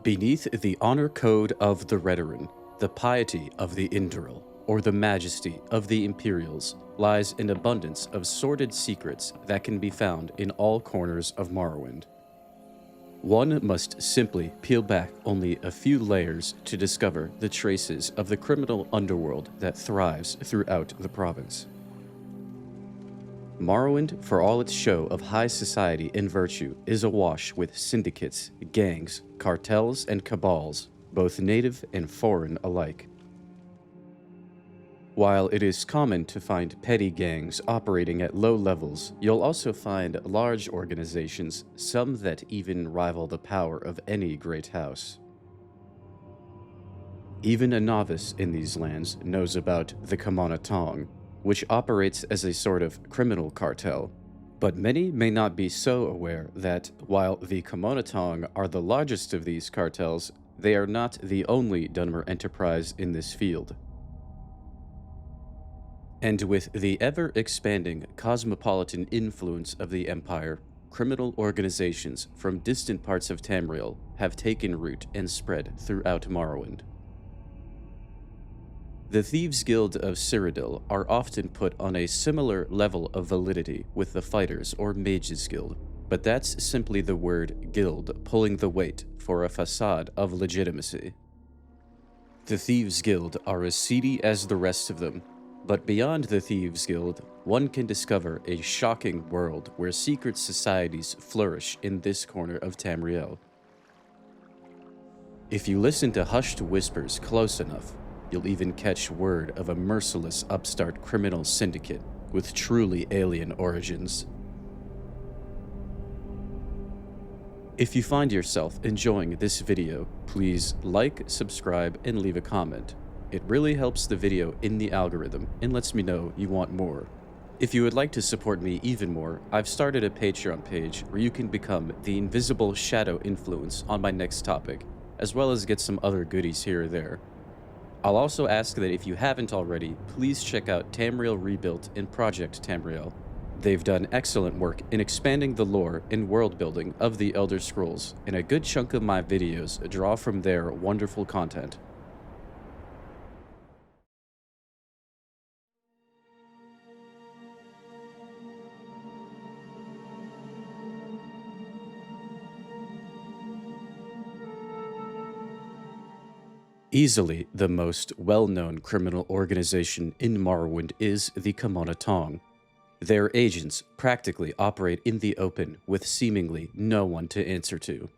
Beneath the honor code of the Redarin, the piety of the Indral, or the majesty of the Imperials, lies an abundance of sordid secrets that can be found in all corners of Morrowind. One must simply peel back only a few layers to discover the traces of the criminal underworld that thrives throughout the province. Morrowind, for all its show of high society and virtue, is awash with syndicates, gangs, cartels, and cabals, both native and foreign alike. While it is common to find petty gangs operating at low levels, you'll also find large organizations, some that even rival the power of any great house. Even a novice in these lands knows about the Camonna Tong, which operates as a sort of criminal cartel. But many may not be so aware that, while the Camonna Tong are the largest of these cartels, they are not the only Dunmer enterprise in this field. And with the ever-expanding cosmopolitan influence of the Empire, criminal organizations from distant parts of Tamriel have taken root and spread throughout Morrowind. The Thieves Guild of Cyrodiil are often put on a similar level of validity with the Fighters or Mages Guild, but that's simply the word guild pulling the weight for a facade of legitimacy. The Thieves Guild are as seedy as the rest of them, but beyond the Thieves Guild, one can discover a shocking world where secret societies flourish in this corner of Tamriel. If you listen to hushed whispers close enough, you'll even catch word of a merciless upstart criminal syndicate with truly alien origins. If you find yourself enjoying this video, please like, subscribe, and leave a comment. It really helps the video in the algorithm and lets me know you want more. If you would like to support me even more, I've started a Patreon page where you can become the invisible shadow influence on my next topic, as well as get some other goodies here or there. I'll also ask that if you haven't already, please check out Tamriel Rebuilt and Project Tamriel. They've done excellent work in expanding the lore and world building of the Elder Scrolls, and a good chunk of my videos draw from their wonderful content. Easily the most well-known criminal organization in Morrowind is the Camonna Tong. Their agents practically operate in the open with seemingly no one to answer to.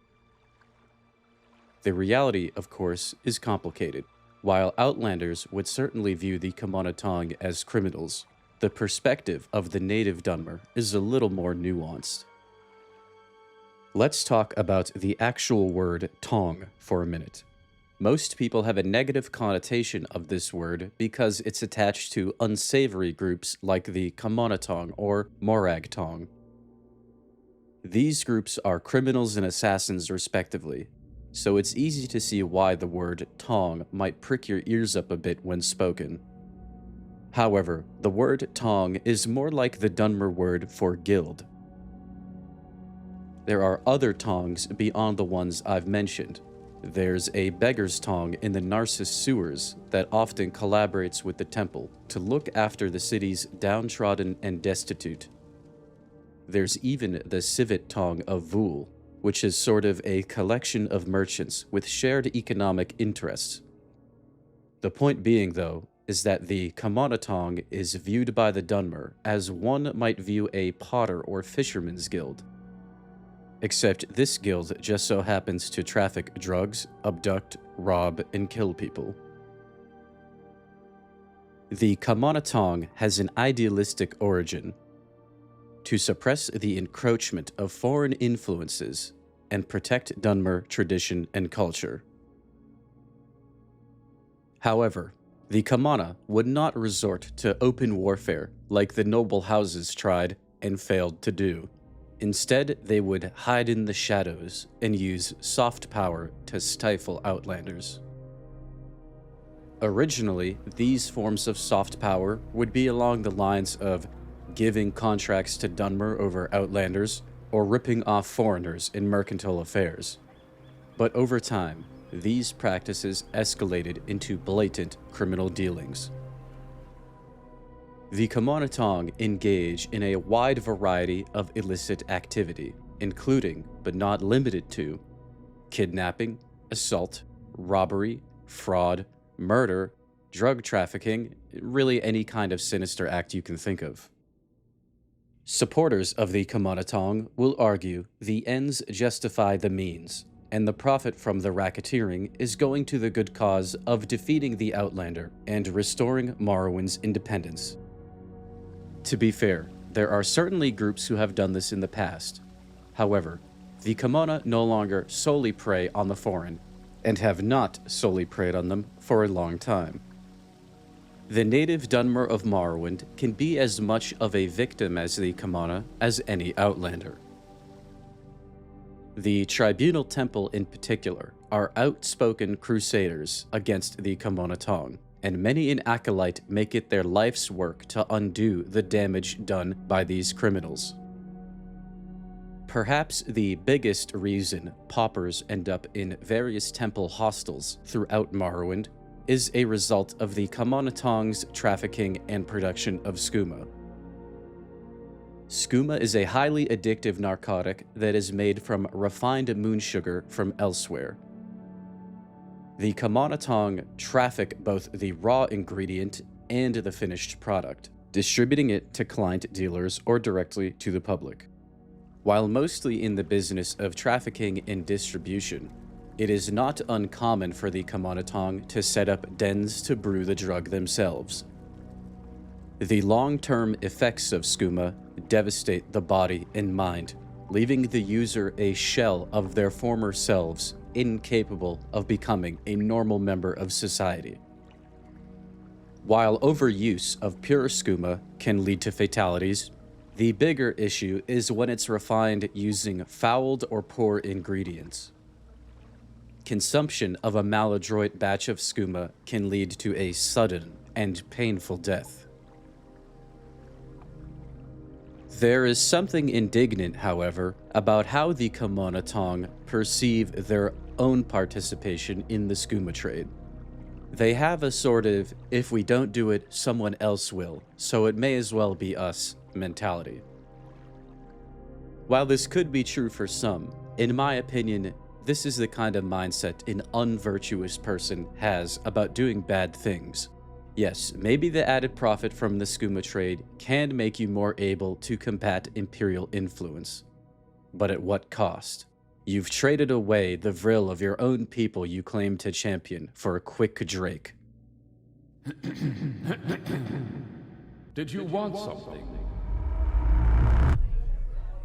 The reality, of course, is complicated. While Outlanders would certainly view the Camonna Tong as criminals, the perspective of the native Dunmer is a little more nuanced. Let's talk about the actual word Tong for a minute. Most people have a negative connotation of this word because it's attached to unsavory groups like the Camonna Tong or Morag Tong. These groups are criminals and assassins respectively, so it's easy to see why the word Tong might prick your ears up a bit when spoken. However, the word Tong is more like the Dunmer word for guild. There are other Tongs beyond the ones I've mentioned. There's a beggar's tong in the Narcissus sewers that often collaborates with the temple to look after the city's downtrodden and destitute. There's even the Syvvit tong of Vul, which is sort of a collection of merchants with shared economic interests. The point being, though, is that the Camonna Tong is viewed by the Dunmer as one might view a potter or fisherman's guild. Except this guild just so happens to traffic drugs, abduct, rob, and kill people. The Camonna Tong has an idealistic origin: to suppress the encroachment of foreign influences and protect Dunmer tradition and culture. However, the Camonna would not resort to open warfare like the noble houses tried and failed to do. Instead, they would hide in the shadows and use soft power to stifle Outlanders. Originally, these forms of soft power would be along the lines of giving contracts to Dunmer over Outlanders or ripping off foreigners in mercantile affairs. But over time, these practices escalated into blatant criminal dealings. The Camonna Tong engage in a wide variety of illicit activity, including, but not limited to, kidnapping, assault, robbery, fraud, murder, drug trafficking, really any kind of sinister act you can think of. Supporters of the Camonna Tong will argue the ends justify the means, and the profit from the racketeering is going to the good cause of defeating the Outlander and restoring Morrowind's independence. To be fair, there are certainly groups who have done this in the past. However, the Camonna no longer solely prey on the foreign, and have not solely preyed on them for a long time. The native Dunmer of Morrowind can be as much of a victim as the Camonna as any Outlander. The Tribunal Temple in particular are outspoken crusaders against the Camonna Tong, and many an acolyte make it their life's work to undo the damage done by these criminals. Perhaps the biggest reason paupers end up in various temple hostels throughout Morrowind is a result of the Camonna Tong's trafficking and production of skooma. Skooma is a highly addictive narcotic that is made from refined moon sugar from elsewhere. The Camonna Tong traffic both the raw ingredient and the finished product, distributing it to client dealers or directly to the public. While mostly in the business of trafficking and distribution, it is not uncommon for the Camonna Tong to set up dens to brew the drug themselves. The long-term effects of skooma devastate the body and mind, leaving the user a shell of their former selves, incapable of becoming a normal member of society. While overuse of pure skooma can lead to fatalities, the bigger issue is when it's refined using fouled or poor ingredients. Consumption of a maladroit batch of skooma can lead to a sudden and painful death. There is something indignant, however, about how the Camonna Tong perceive their own participation in the skooma trade. They have a sort of, if we don't do it, someone else will, so it may as well be us mentality. While this could be true for some, in my opinion, this is the kind of mindset an unvirtuous person has about doing bad things. Yes, maybe the added profit from the skooma trade can make you more able to combat imperial influence. But at what cost? You've traded away the vril of your own people you claim to champion for a quick drake. Did you want something?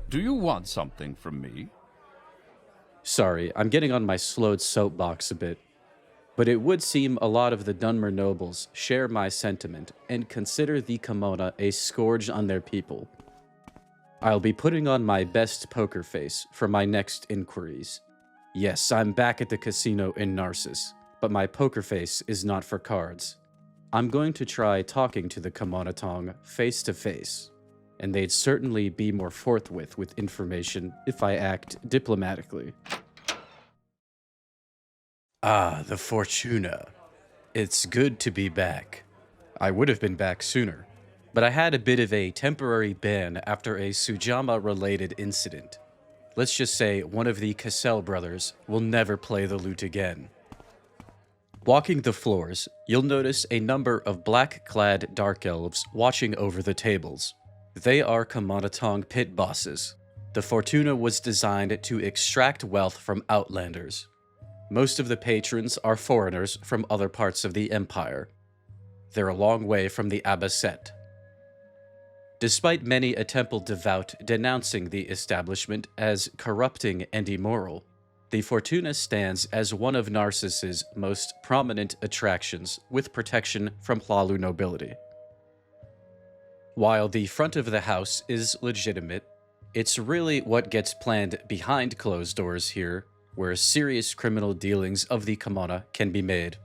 Do you want something from me? Sorry, I'm getting on my slowed soapbox a bit. But it would seem a lot of the Dunmer nobles share my sentiment and consider the Camonna a scourge on their people. I'll be putting on my best poker face for my next inquiries. Yes, I'm back at the casino in Narcissus, but my poker face is not for cards. I'm going to try talking to the Camonna Tong face to face, and they'd certainly be more forthwith with information if I act diplomatically. Ah, the Fortuna. It's good to be back. I would have been back sooner, but I had a bit of a temporary ban after a Sujamma-related incident. Let's just say one of the Cassell brothers will never play the lute again. Walking the floors, you'll notice a number of black-clad dark elves watching over the tables. They are Camonna Tong pit bosses. The Fortuna was designed to extract wealth from Outlanders. Most of the patrons are foreigners from other parts of the Empire. They're a long way from the Abbaset. Despite many a temple devout denouncing the establishment as corrupting and immoral, the Fortuna stands as one of Narcissus's most prominent attractions, with protection from Hlalu nobility. While the front of the house is legitimate, it's really what gets planned behind closed doors here, where serious criminal dealings of the Camonna can be made.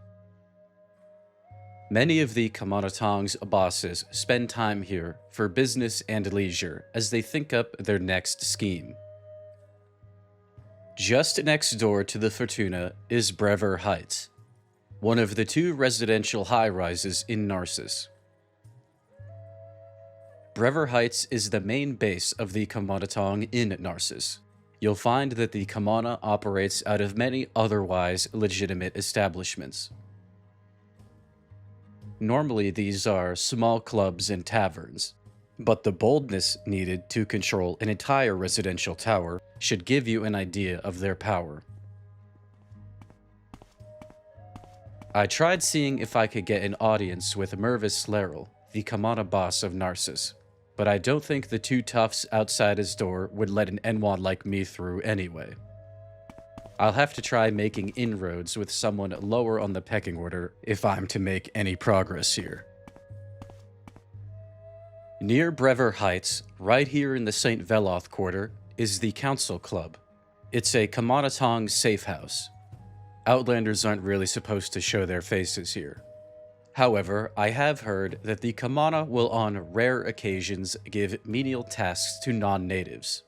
Many of the Camonna Tong's bosses spend time here for business and leisure as they think up their next scheme. Just next door to the Fortuna is Brever Heights, one of the two residential high-rises in Narcissus. Brever Heights is the main base of the Camonna Tong in Narcissus. You'll find that the Camonna operates out of many otherwise legitimate establishments. Normally these are small clubs and taverns, but the boldness needed to control an entire residential tower should give you an idea of their power. I tried seeing if I could get an audience with Mervis Slarel, the Camonna boss of Narcissus, but I don't think the two toughs outside his door would let an N1 like me through anyway. I'll have to try making inroads with someone lower on the pecking order if I'm to make any progress here. Near Brever Heights, right here in the St. Veloth quarter, is the Council Club. It's a Camonna Tong safe house. Outlanders aren't really supposed to show their faces here. However, I have heard that the Camonna will on rare occasions give menial tasks to non-natives,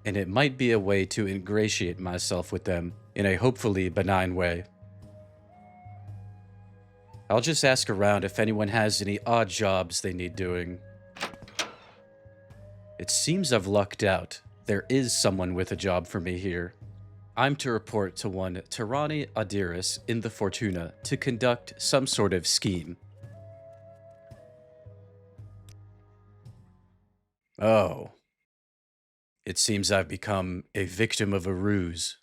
and it might be a way to ingratiate myself with them in a hopefully benign way. I'll just ask around if anyone has any odd jobs they need doing. It seems I've lucked out. There is someone with a job for me here. I'm to report to one Tirani Adiris in the Fortuna to conduct some sort of scheme. Oh. It seems I've become a victim of a ruse.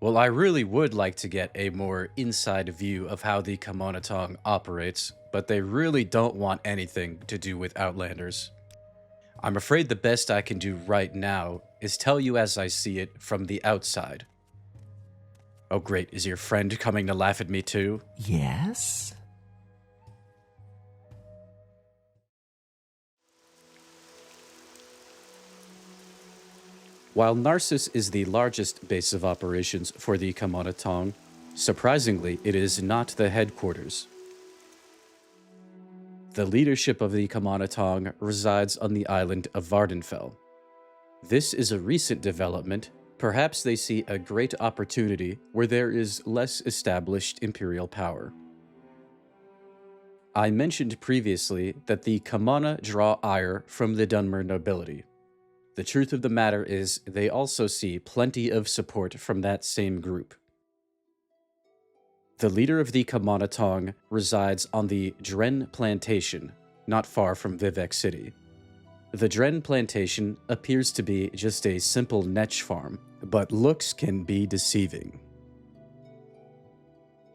Well, I really would like to get a more inside view of how the Camonna Tong operates, but they really don't want anything to do with Outlanders. I'm afraid the best I can do right now is tell you as I see it from the outside. Oh great, is your friend coming to laugh at me too? Yes? While Narcissus is the largest base of operations for the Camonna Tong, surprisingly, it is not the headquarters. The leadership of the Camonna Tong resides on the island of Vardenfell. This is a recent development. Perhaps they see a great opportunity where there is less established imperial power. I mentioned previously that the Camonna draw ire from the Dunmer nobility. The truth of the matter is they also see plenty of support from that same group. The leader of the Camonna Tong resides on the Dren Plantation, not far from Vivec City. The Dren Plantation appears to be just a simple netch farm, but looks can be deceiving.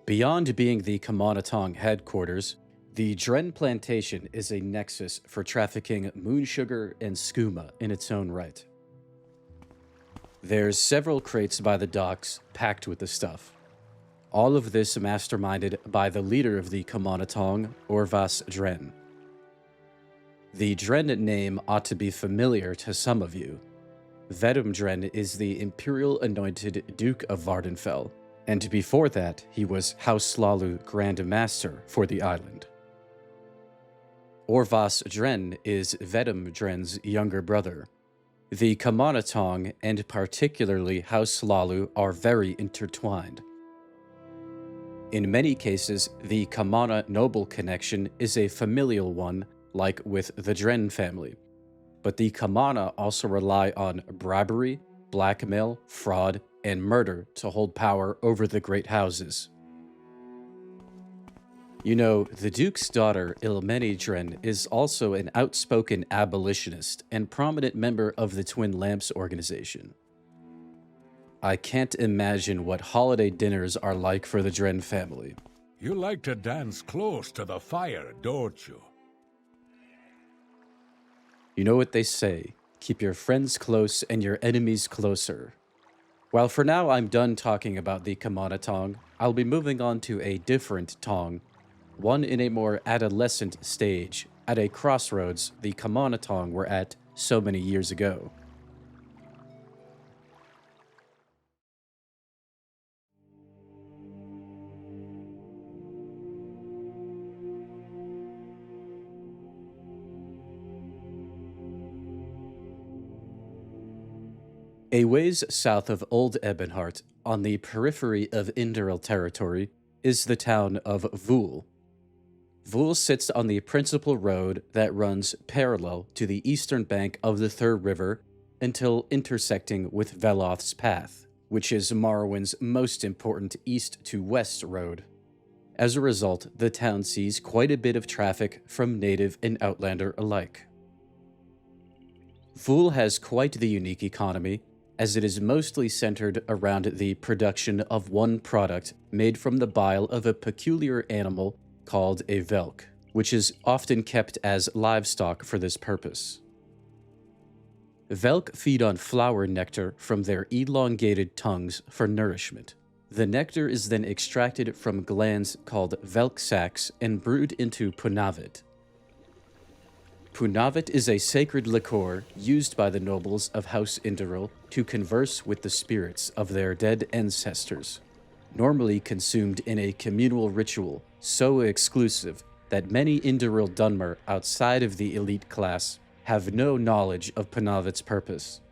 Beyond being the Camonna Tong headquarters, the Dren Plantation is a nexus for trafficking moon sugar and skooma in its own right. There's several crates by the docks packed with the stuff. All of this masterminded by the leader of the Camonna Tong, Orvas Dren. The Dren name ought to be familiar to some of you. Vedum Dren is the imperial anointed Duke of Vardenfell, and before that, he was House Slalu Grand Master for the island. Orvas Dren is Vedum Dren's younger brother. The Camonna Tong, and particularly House Slalu, are very intertwined. In many cases, the Camonna noble connection is a familial one, like with the Dren family. But the Camonna also rely on bribery, blackmail, fraud, and murder to hold power over the great houses. You know, the Duke's daughter, Ilmeni Dren, is also an outspoken abolitionist and prominent member of the Twin Lamps organization. I can't imagine what holiday dinners are like for the Dren family. You like to dance close to the fire, don't you? You know what they say, keep your friends close and your enemies closer. Well, for now I'm done talking about the Camonna Tong. I'll be moving on to a different Tong, one in a more adolescent stage, at a crossroads the Camonna Tong were at so many years ago. A ways south of Old Ebonheart, on the periphery of Indoril territory, is the town of Vul. Vul sits on the principal road that runs parallel to the eastern bank of the Thur River until intersecting with Veloth's Path, which is Morrowind's most important east-to-west road. As a result, the town sees quite a bit of traffic from native and outlander alike. Vul has quite the unique economy, as it is mostly centered around the production of one product made from the bile of a peculiar animal called a velk, which is often kept as livestock for this purpose. Velk feed on flower nectar from their elongated tongues for nourishment. The nectar is then extracted from glands called velk sacs and brewed into punavit. Punavit is a sacred liqueur used by the nobles of House Indoril to converse with the spirits of their dead ancestors, normally consumed in a communal ritual so exclusive that many Indoril Dunmer outside of the elite class have no knowledge of Punavit's purpose.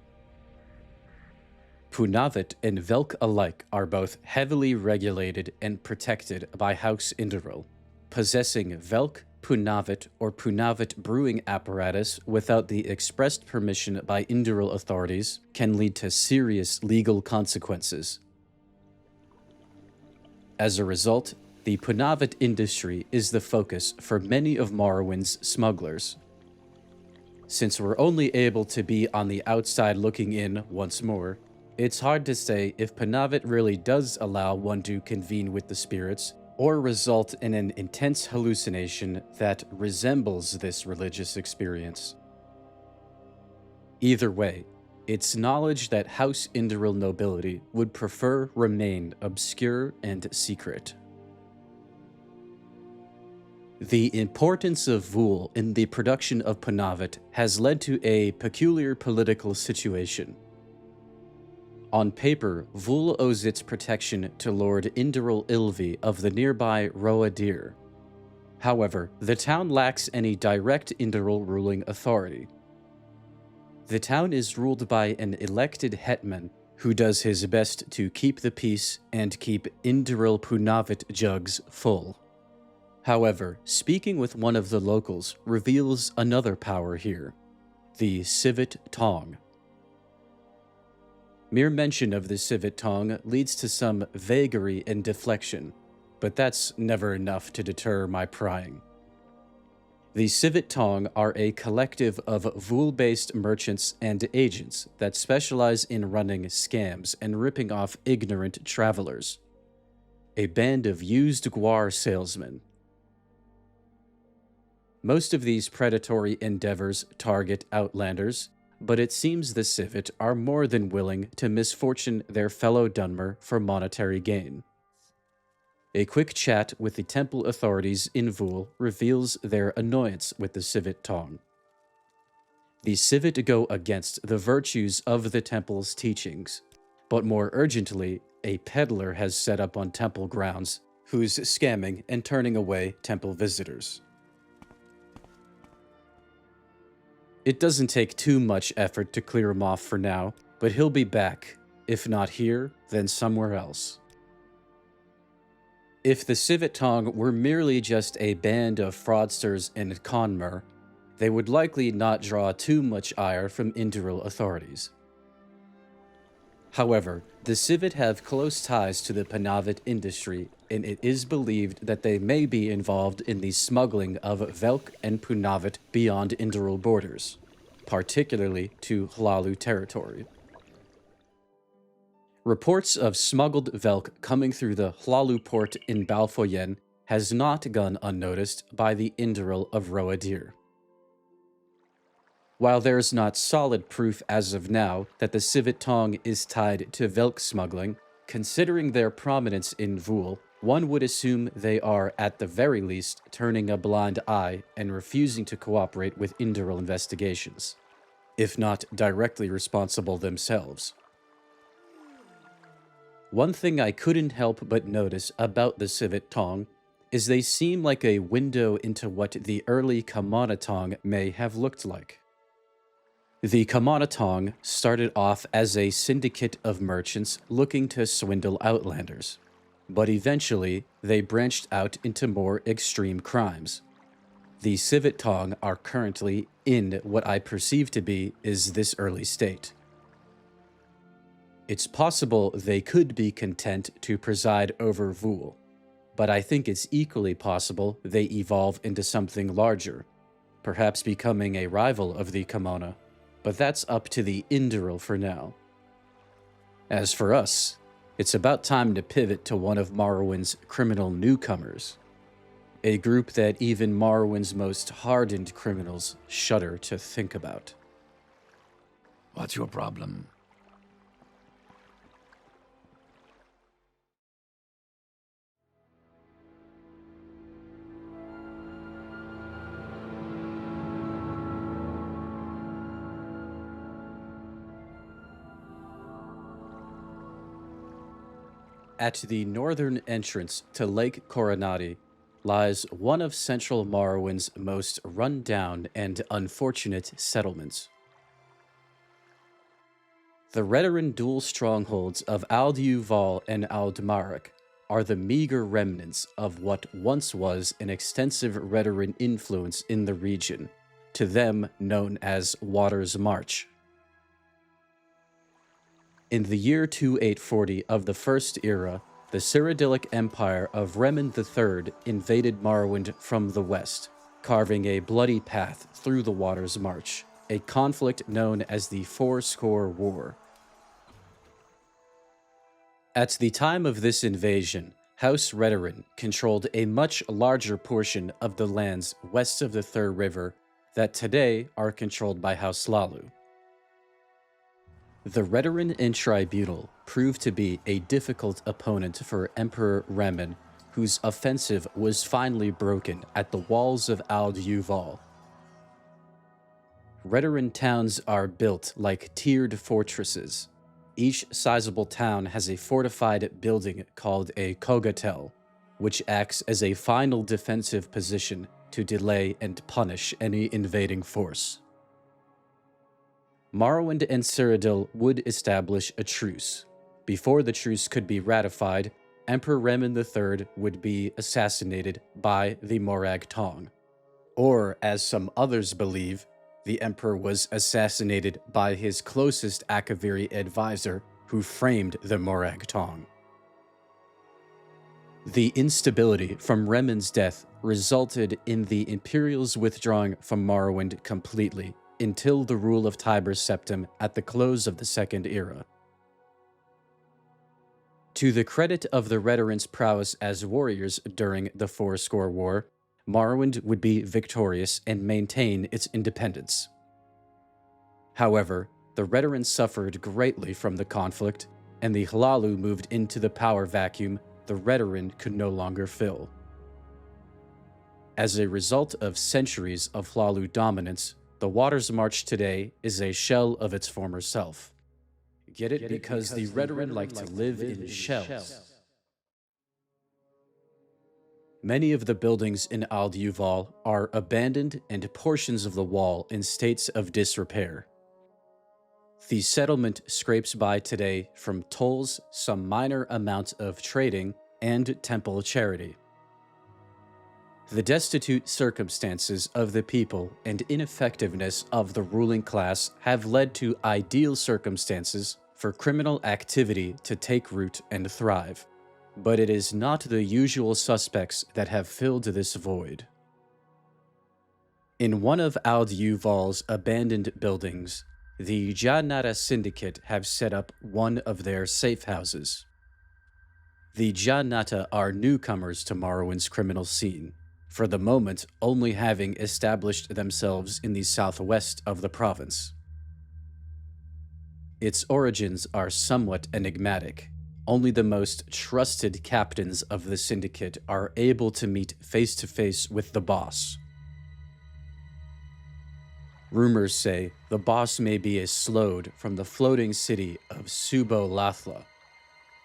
Punavit and Velk alike are both heavily regulated and protected by House Indoril. Possessing Velk, Punavit, or Punavit brewing apparatus without the expressed permission by Indoril authorities can lead to serious legal consequences. As a result, the Punavit industry is the focus for many of Morrowind's smugglers. Since we're only able to be on the outside looking in once more, it's hard to say if Punavit really does allow one to convene with the spirits or result in an intense hallucination that resembles this religious experience. Either way, it's knowledge that House Indoril nobility would prefer remain obscure and secret. The importance of Vul in the production of Punavit has led to a peculiar political situation. On paper, Vul owes its protection to Lord Indoril Ilvi of the nearby Roadir. However, the town lacks any direct Indoril ruling authority. The town is ruled by an elected hetman who does his best to keep the peace and keep Indoril Punavit jugs full. However, speaking with one of the locals reveals another power here, the Syvvit Tong. Mere mention of the Syvvit Tong leads to some vagary and deflection, but that's never enough to deter my prying. The Syvvit Tong are a collective of Vul-based merchants and agents that specialize in running scams and ripping off ignorant travelers. A band of used guar salesmen. Most of these predatory endeavors target outlanders, but it seems the Syvvit are more than willing to misfortune their fellow Dunmer for monetary gain. A quick chat with the temple authorities in Vul reveals their annoyance with the Syvvit Tong. The Syvvit go against the virtues of the temple's teachings, but more urgently, a peddler has set up on temple grounds who's scamming and turning away temple visitors. It doesn't take too much effort to clear him off for now, but he'll be back. If not here, then somewhere else. If the Syvvit Tong were merely just a band of fraudsters and conmer, they would likely not draw too much ire from Indoril authorities. However, the Syvvit have close ties to the Punavit industry, and it is believed that they may be involved in the smuggling of Velk and Punavit beyond Indoril borders, particularly to Hlalu territory. Reports of smuggled Velk coming through the Hlalu port in Balfoyen has not gone unnoticed by the Indoril of Roadir. While there is not solid proof as of now that the Syvvit Tong is tied to Velk smuggling, considering their prominence in Vul, one would assume they are, at the very least, turning a blind eye and refusing to cooperate with Indoril investigations, if not directly responsible themselves. One thing I couldn't help but notice about the Syvvit Tong is they seem like a window into what the early Camonna Tong may have looked like. The Camonna Tong started off as a syndicate of merchants looking to swindle outlanders, but eventually they branched out into more extreme crimes. The Syvvit Tong are currently in what I perceive to be is this early state. It's possible they could be content to preside over Vul, but I think it's equally possible they evolve into something larger, perhaps becoming a rival of the Camonna, but that's up to the Induril for now. As for us, it's about time to pivot to one of Morrowind's criminal newcomers, a group that even Morrowind's most hardened criminals shudder to think about. What's your problem? At the northern entrance to Lake Coronati lies one of Central Morrowind's most run-down and unfortunate settlements. The Redoran dual strongholds of Aldiuval and Aldmarek are the meager remnants of what once was an extensive Redoran influence in the region, to them known as Water's March. In the year 2840 of the First Era, the Cyrodiilic Empire of Remen III invaded Morrowind from the west, carving a bloody path through the Water's March, a conflict known as the Fourscore War. At the time of this invasion, House Redoran controlled a much larger portion of the lands west of the Thur River that today are controlled by House Hlaalu. The Redoran in Tribunal proved to be a difficult opponent for Emperor Remen, whose offensive was finally broken at the walls of Aldiuval. Redoran towns are built like tiered fortresses. Each sizable town has a fortified building called a Kogatel, which acts as a final defensive position to delay and punish any invading force. Morrowind and Cyrodiil would establish a truce. Before the truce could be ratified, Emperor Remen III would be assassinated by the Morag Tong. Or, as some others believe, the Emperor was assassinated by his closest Akaviri advisor who framed the Morag Tong. The instability from Remen's death resulted in the Imperials withdrawing from Morrowind completely, until the rule of Tiber Septim at the close of the Second Era. To the credit of the Redorans' prowess as warriors during the Fourscore War, Morrowind would be victorious and maintain its independence. However, the Redorans suffered greatly from the conflict, and the Hlaalu moved into the power vacuum the Redoran could no longer fill. As a result of centuries of Hlaalu dominance, the Water's March today is a shell of its former self. Get it? Because the Redoran like to live in shells. Many of the buildings in Aldiuval are abandoned and portions of the wall in states of disrepair. The settlement scrapes by today from tolls, some minor amount of trading, and temple charity. The destitute circumstances of the people and ineffectiveness of the ruling class have led to ideal circumstances for criminal activity to take root and thrive. But it is not the usual suspects that have filled this void. In one of Aldiuval's abandoned buildings, the Ja-Natta Syndicate have set up one of their safe houses. The Ja-Natta are newcomers to Morrowind's criminal scene, for the moment only having established themselves in the southwest of the province. Its origins are somewhat enigmatic. Only the most trusted captains of the Syndicate are able to meet face-to-face with the boss. Rumors say the boss may be a Slode from the floating city of Subo-Lathla.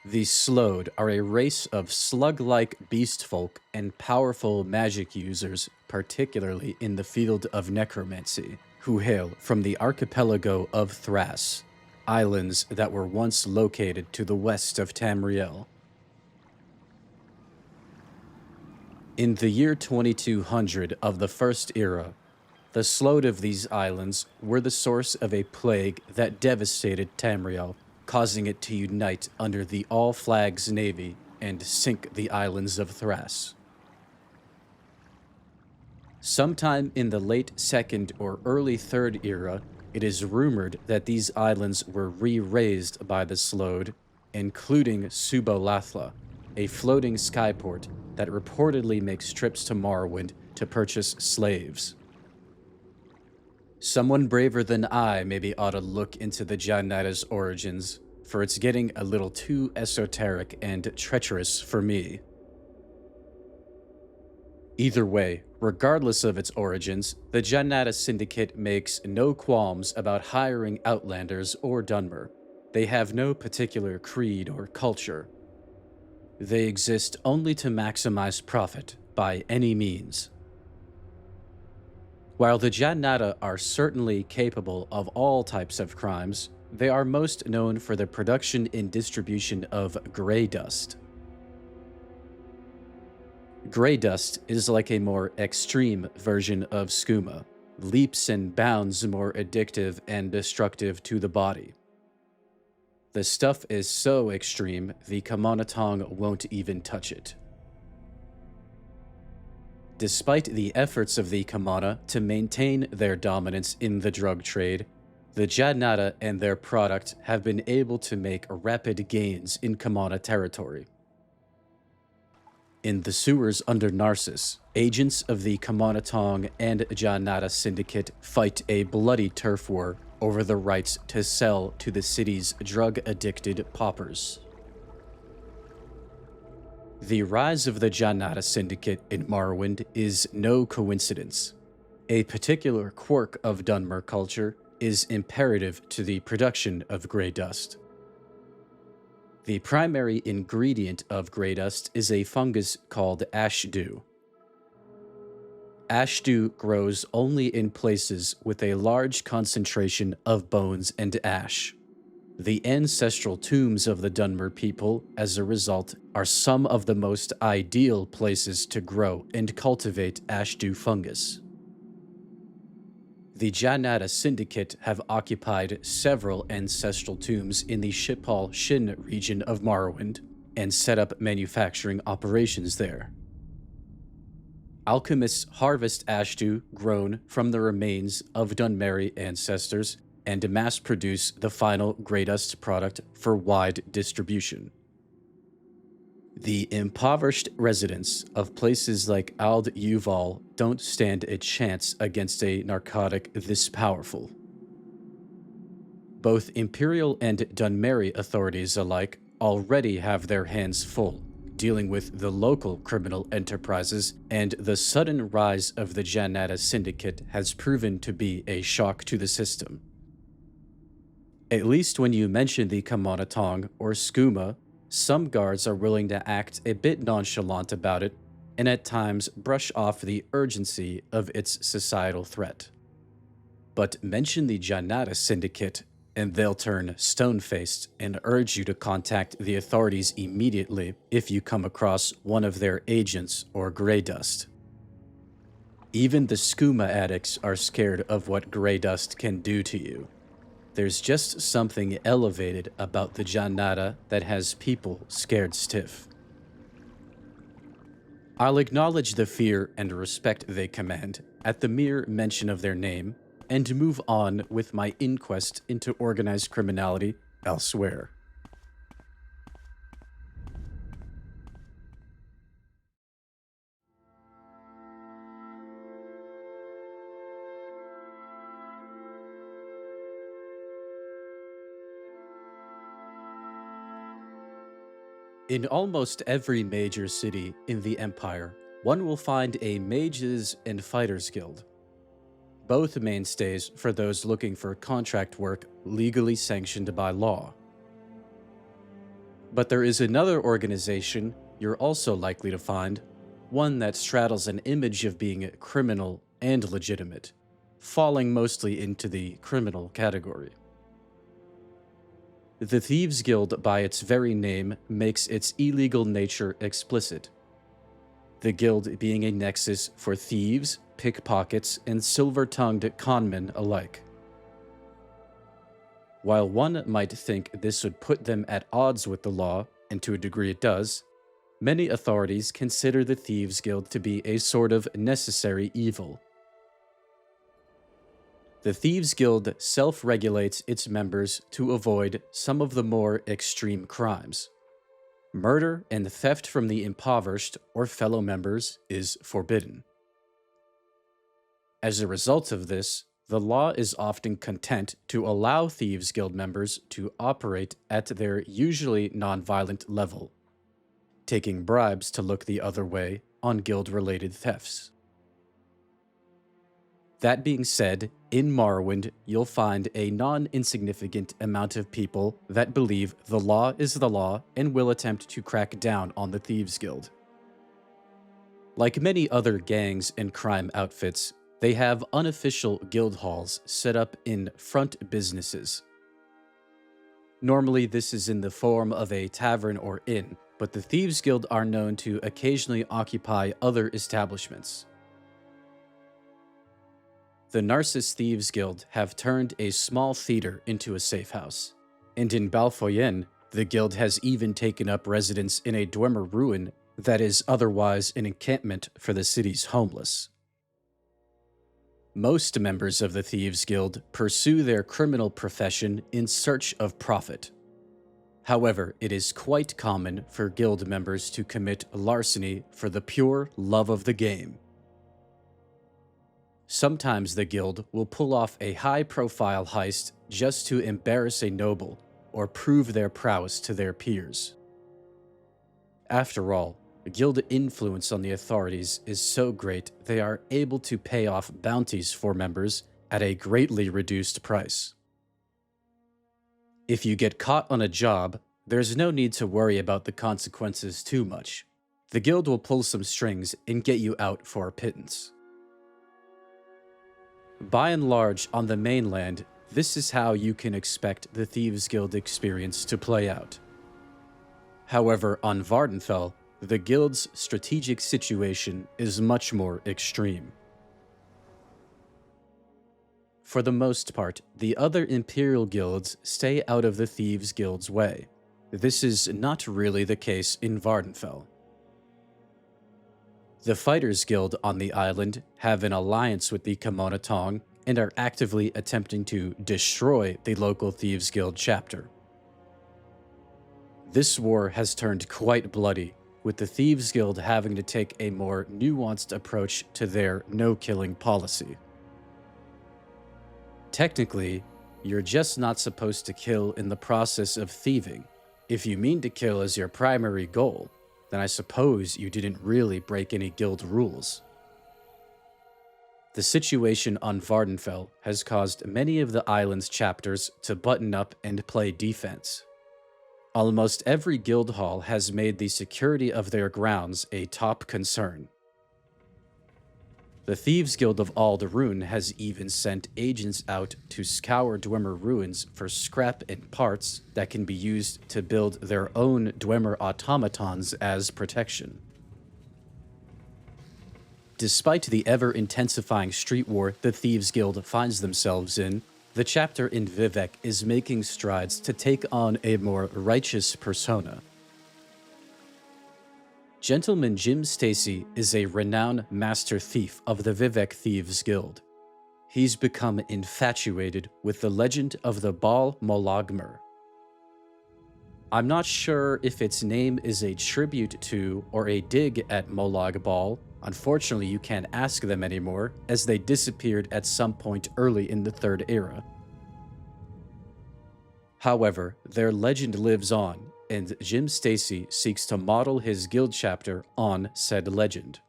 The Slode are a race of slug-like beast folk and powerful magic users, particularly in the field of necromancy, who hail from the archipelago of Thrass, islands that were once located to the west of Tamriel. In the year 2200 of the First Era, the Slode of these islands were the source of a plague that devastated Tamriel, causing it to unite under the All Flags Navy and sink the islands of Thrass. Sometime in the late Second or early Third Era, it is rumored that these islands were re-raised by the Slode, including Subolathla, a floating skyport that reportedly makes trips to Morrowind to purchase slaves. Someone braver than I maybe ought to look into the Ja-Natta's origins, for it's getting a little too esoteric and treacherous for me. Either way, regardless of its origins, the Ja-Natta Syndicate makes no qualms about hiring Outlanders or Dunmer. They have no particular creed or culture. They exist only to maximize profit by any means. While the Ja-Natta are certainly capable of all types of crimes, they are most known for the production and distribution of grey dust. Grey dust is like a more extreme version of skooma, leaps and bounds more addictive and destructive to the body. The stuff is so extreme, the Camonna Tong won't even touch it. Despite the efforts of the Camonna to maintain their dominance in the drug trade, the Ja-Natta and their product have been able to make rapid gains in Camonna territory. In the sewers under Narcissus, agents of the Camonna Tong and Ja-Natta Syndicate fight a bloody turf war over the rights to sell to the city's drug-addicted paupers. The rise of the Ja-Natta Syndicate in Morrowind is no coincidence. A particular quirk of Dunmer culture is imperative to the production of grey dust. The primary ingredient of grey dust is a fungus called ash dew. Ash dew grows only in places with a large concentration of bones and ash. The ancestral tombs of the Dunmer people, as a result, are some of the most ideal places to grow and cultivate ash dew fungus. The Ja-Natta Syndicate have occupied several ancestral tombs in the Shipal Shin region of Morrowind and set up manufacturing operations there. Alchemists harvest ash dew grown from the remains of Dunmeri ancestors and mass-produce the final grey dust product for wide distribution. The impoverished residents of places like Ald Yuval don't stand a chance against a narcotic this powerful. Both Imperial and Dunmeri authorities alike already have their hands full, dealing with the local criminal enterprises, and the sudden rise of the Ja-Natta Syndicate has proven to be a shock to the system. At least when you mention the Camonna Tong or skooma, some guards are willing to act a bit nonchalant about it, and at times brush off the urgency of its societal threat. But mention the Ja-Natta Syndicate, and they'll turn stone-faced and urge you to contact the authorities immediately if you come across one of their agents or grey dust. Even the skooma addicts are scared of what grey dust can do to you. There's just something elevated about the Ja-Natta that has people scared stiff. I'll acknowledge the fear and respect they command at the mere mention of their name, and move on with my inquest into organized criminality elsewhere. In almost every major city in the Empire, one will find a Mages and Fighters Guild. Both mainstays for those looking for contract work legally sanctioned by law. But there is another organization you're also likely to find, one that straddles an image of being criminal and legitimate, falling mostly into the criminal category. The Thieves Guild, by its very name, makes its illegal nature explicit. The guild being a nexus for thieves, pickpockets, and silver-tongued conmen alike. While one might think this would put them at odds with the law, and to a degree it does, many authorities consider the Thieves Guild to be a sort of necessary evil. The Thieves Guild self-regulates its members to avoid some of the more extreme crimes. Murder and theft from the impoverished or fellow members is forbidden. As a result of this, the law is often content to allow Thieves Guild members to operate at their usually non-violent level, taking bribes to look the other way on guild-related thefts. That being said, in Morrowind, you'll find a non-insignificant amount of people that believe the law is the law and will attempt to crack down on the Thieves Guild. Like many other gangs and crime outfits, they have unofficial guild halls set up in front businesses. Normally, this is in the form of a tavern or inn, but the Thieves Guild are known to occasionally occupy other establishments. The Narcissus Thieves Guild have turned a small theater into a safe house, and in Balfoyen, the guild has even taken up residence in a Dwemer ruin that is otherwise an encampment for the city's homeless. Most members of the Thieves Guild pursue their criminal profession in search of profit. However, it is quite common for guild members to commit larceny for the pure love of the game. Sometimes the guild will pull off a high-profile heist just to embarrass a noble or prove their prowess to their peers. After all, guild influence on the authorities is so great they are able to pay off bounties for members at a greatly reduced price. If you get caught on a job, there's no need to worry about the consequences too much. The guild will pull some strings and get you out for a pittance. By and large, on the mainland, this is how you can expect the Thieves Guild experience to play out. However, on Vvardenfell, the guild's strategic situation is much more extreme. For the most part, the other Imperial guilds stay out of the Thieves Guild's way. This is not really the case in Vvardenfell. The Fighters Guild on the island have an alliance with the Camonna Tong and are actively attempting to destroy the local Thieves Guild chapter. This war has turned quite bloody, with the Thieves Guild having to take a more nuanced approach to their no-killing policy. Technically, you're just not supposed to kill in the process of thieving. If you mean to kill as your primary goal, then I suppose you didn't really break any guild rules. The situation on Vvardenfell has caused many of the island's chapters to button up and play defense. Almost every guild hall has made the security of their grounds a top concern. The Thieves Guild of Alderun has even sent agents out to scour Dwemer ruins for scrap and parts that can be used to build their own Dwemer automatons as protection. Despite the ever-intensifying street war the Thieves Guild finds themselves in, the chapter in Vivec is making strides to take on a more righteous persona. Gentleman Jim Stacy is a renowned master thief of the Vivec Thieves Guild. He's become infatuated with the legend of the Bal Molagmer. I'm not sure if its name is a tribute to or a dig at Molag Bal. Unfortunately, you can't ask them anymore, as they disappeared at some point early in the Third Era. However, their legend lives on, and Jim Stacy seeks to model his guild chapter on said legend.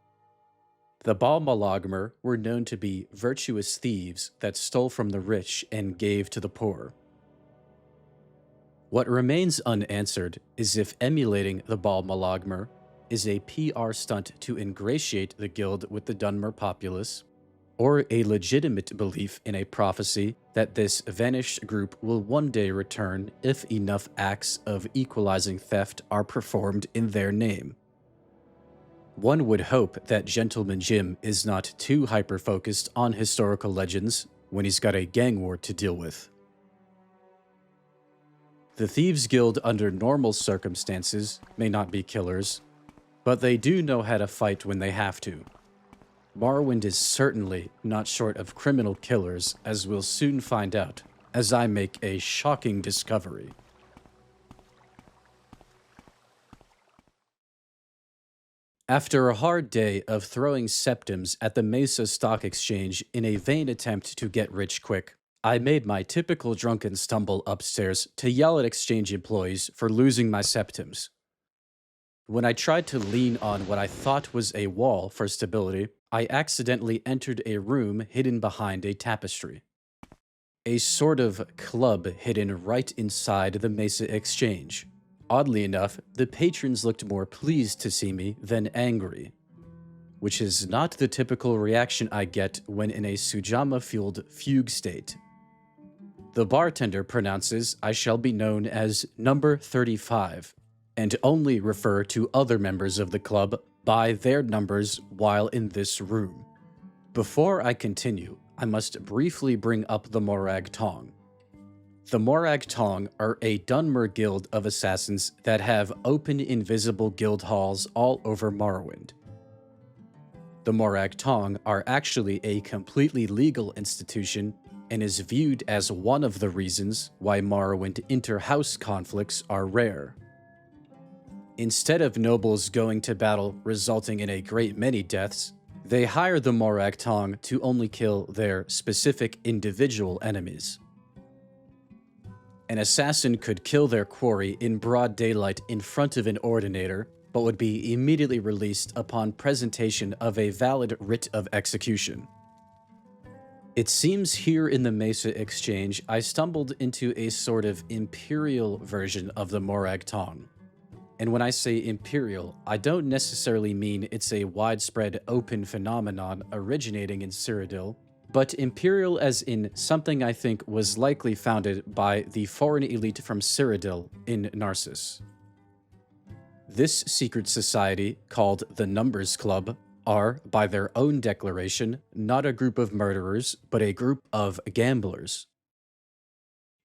The Bal Molagmer were known to be virtuous thieves that stole from the rich and gave to the poor. What remains unanswered is if emulating the Bal Malagmer is a PR stunt to ingratiate the guild with the Dunmer populace, or a legitimate belief in a prophecy that this vanished group will one day return if enough acts of equalizing theft are performed in their name. One would hope that Gentleman Jim is not too hyper-focused on historical legends when he's got a gang war to deal with. The Thieves Guild under normal circumstances may not be killers, but they do know how to fight when they have to. Morrowind is certainly not short of criminal killers, as we'll soon find out, as I make a shocking discovery. After a hard day of throwing septims at the Mesa Stock Exchange in a vain attempt to get rich quick, I made my typical drunken stumble upstairs to yell at exchange employees for losing my septims. When I tried to lean on what I thought was a wall for stability, I accidentally entered a room hidden behind a tapestry. A sort of club hidden right inside the Mesa Exchange. Oddly enough, the patrons looked more pleased to see me than angry, which is not the typical reaction I get when in a Sujamma-fueled fugue state. The bartender pronounces I shall be known as Number 35, and only refer to other members of the club by their numbers while in this room. Before I continue, I must briefly bring up the Morag Tong. The Morag Tong are a Dunmer guild of assassins that have open invisible guild halls all over Morrowind. The Morag Tong are actually a completely legal institution and is viewed as one of the reasons why Morrowind inter-house conflicts are rare. Instead of nobles going to battle resulting in a great many deaths, they hire the Morag Tong to only kill their specific individual enemies. An assassin could kill their quarry in broad daylight in front of an ordinator, but would be immediately released upon presentation of a valid writ of execution. It seems here in the Mesa Exchange I stumbled into a sort of imperial version of the Morag Tong. And when I say imperial, I don't necessarily mean it's a widespread open phenomenon originating in Cyrodiil, but imperial as in something I think was likely founded by the foreign elite from Cyrodiil in Narcissus. This secret society, called the Numbers Club, are, by their own declaration, not a group of murderers, but a group of gamblers.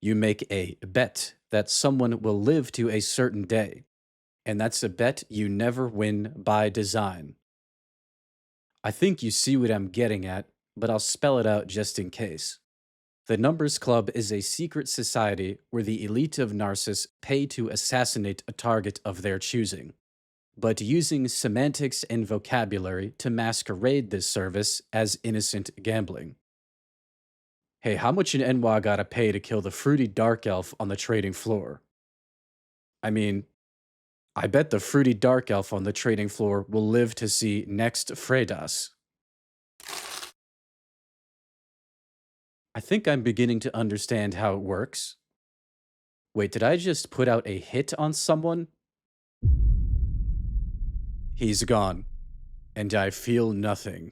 You make a bet that someone will live to a certain day, and that's a bet you never win by design. I think you see what I'm getting at, but I'll spell it out just in case. The Numbers Club is a secret society where the elite of Narcissus pay to assassinate a target of their choosing, but using semantics and vocabulary to masquerade this service as innocent gambling. Hey, how much an Enwa gotta pay to kill the fruity dark elf on the trading floor? I mean, I bet the fruity dark elf on the trading floor will live to see next Fredas. I think I'm beginning to understand how it works. Wait, did I just put out a hit on someone? He's gone, and I feel nothing.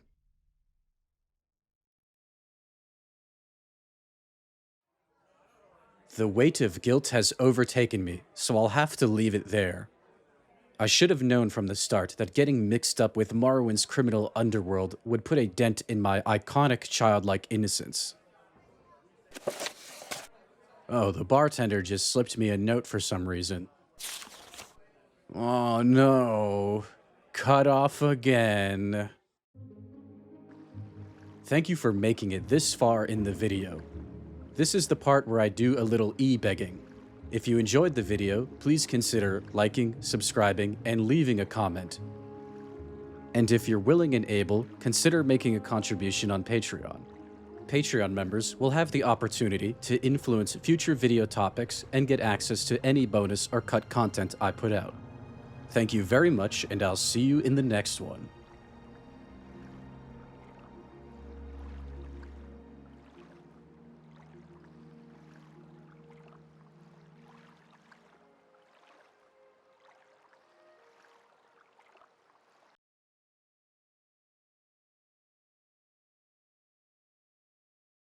The weight of guilt has overtaken me, so I'll have to leave it there. I should have known from the start that getting mixed up with Morrowind's criminal underworld would put a dent in my iconic childlike innocence. Oh, the bartender just slipped me a note for some reason. Oh no. Cut off again. Thank you for making it this far in the video. This is the part where I do a little e-begging. If you enjoyed the video, please consider liking, subscribing, and leaving a comment. And if you're willing and able, consider making a contribution on Patreon. Patreon members will have the opportunity to influence future video topics and get access to any bonus or cut content I put out. Thank you very much, and I'll see you in the next one.